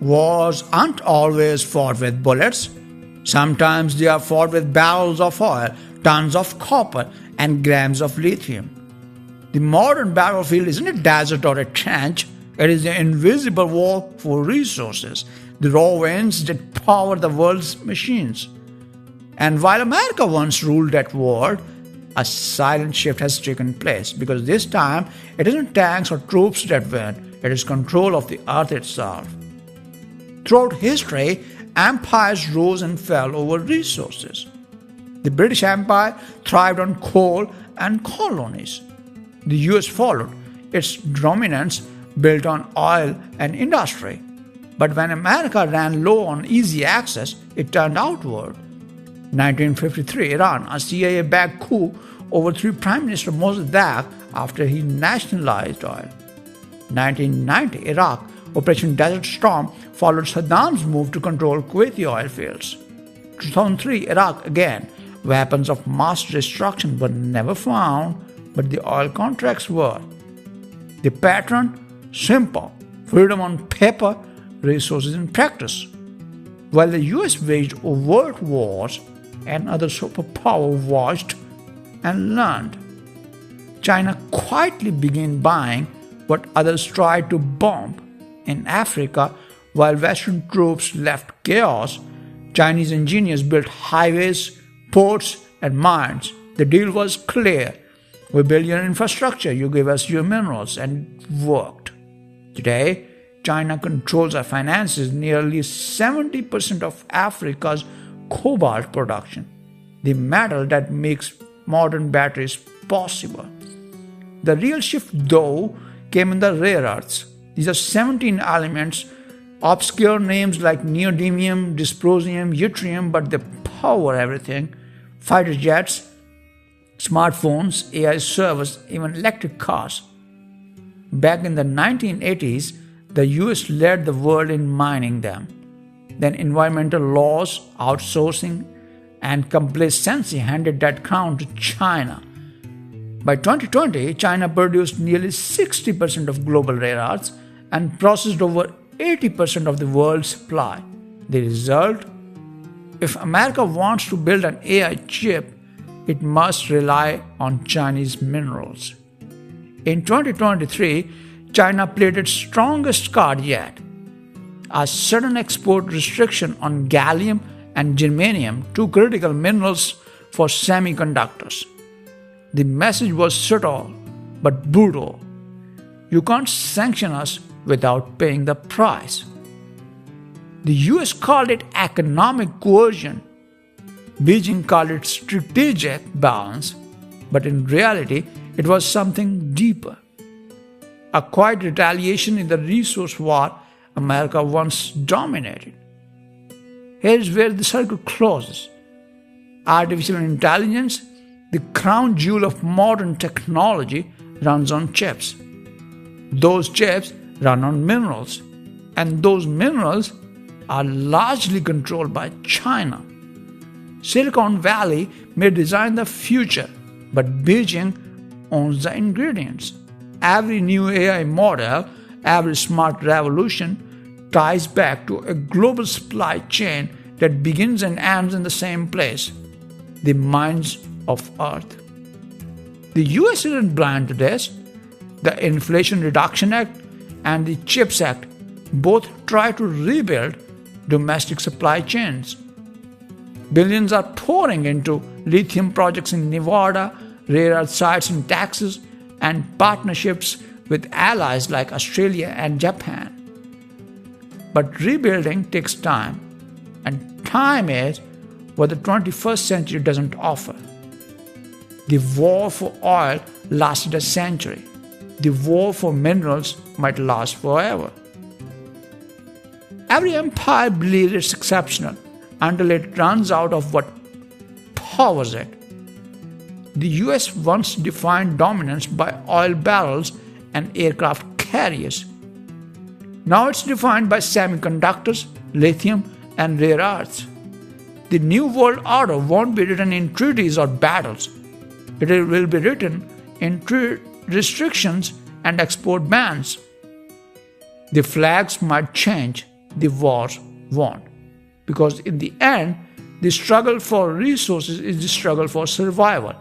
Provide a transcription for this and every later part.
Wars aren't always fought with bullets. Sometimes they are fought with barrels of oil, tons of copper, and grams of lithium. The modern battlefield isn't a desert or a trench, it is an invisible war for resources, the raw winds that power the world's machines. And while America once ruled that world, a silent shift has taken place because this time it isn't tanks or troops that win, it is control of the earth itself. Throughout history, empires rose and fell over resources. The British Empire thrived on coal and colonies. The US followed, its dominance built on oil and industry. But when America ran low on easy access, it turned outward. 1953, Iran, a CIA-backed coup, overthrew Prime Minister Mossadegh after he nationalized oil. 1990, Iraq, Operation Desert Storm, followed Saddam's move to control Kuwaiti oil fields. 2003, Iraq again. Weapons of mass destruction were never found, but the oil contracts were. The pattern? Simple. Freedom on paper, resources in practice. While the US waged overt wars, another superpower watched and learned. China quietly began buying what others tried to bomb. In Africa, while Western troops left chaos, Chinese engineers built highways, ports, and mines. The deal was clear. We build your infrastructure, you give us your minerals, and it worked. Today, China controls our finances, nearly 70% of Africa's cobalt production, the metal that makes modern batteries possible. The real shift, though, came in the rare earths. These are 17 elements, obscure names like neodymium, dysprosium, yttrium, but they power everything. Fighter jets, smartphones, AI servers, even electric cars. Back in the 1980s, the US led the world in mining them. Then environmental laws, outsourcing, and complacency handed that crown to China. By 2020, China produced nearly 60% of global rare earths and processed over 80% of the world's supply. The result? If America wants to build an AI chip, it must rely on Chinese minerals. In 2023, China played its strongest card yet. A sudden export restriction on gallium and germanium, two critical minerals for semiconductors. The message was subtle but brutal. You can't sanction us without paying the price. The US called it economic coercion. Beijing called it strategic balance, but in reality, it was something deeper. A quiet retaliation in the resource war America once dominated. Here is where the circle closes. Artificial intelligence, the crown jewel of modern technology, runs on chips. Those chips run on minerals, and those minerals are largely controlled by China. Silicon Valley may design the future, but Beijing owns the ingredients. Every new AI model, every smart revolution ties back to a global supply chain that begins and ends in the same place, the mines of Earth. The US isn't blind to this. The Inflation Reduction Act and the CHIPS Act both try to rebuild domestic supply chains. Billions are pouring into lithium projects in Nevada, rare earth sites in Texas, and partnerships with allies like Australia and Japan. But rebuilding takes time, and time is what the 21st century doesn't offer. The war for oil lasted a century. The war for minerals might last forever. Every empire believes it's exceptional until it runs out of what powers it. The US once defined dominance by oil barrels and aircraft carriers. Now it's defined by semiconductors, lithium, and rare earths. The New World Order won't be written in treaties or battles. It will be written in restrictions and export bans. The flags might change, the wars won. Because in the end, the struggle for resources is the struggle for survival.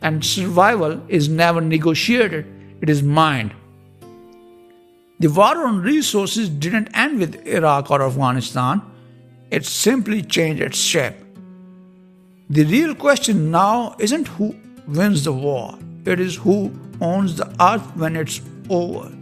And survival is never negotiated, it is mined. The war on resources didn't end with Iraq or Afghanistan, it simply changed its shape. The real question now isn't who wins the war, it is who owns the earth when it's over.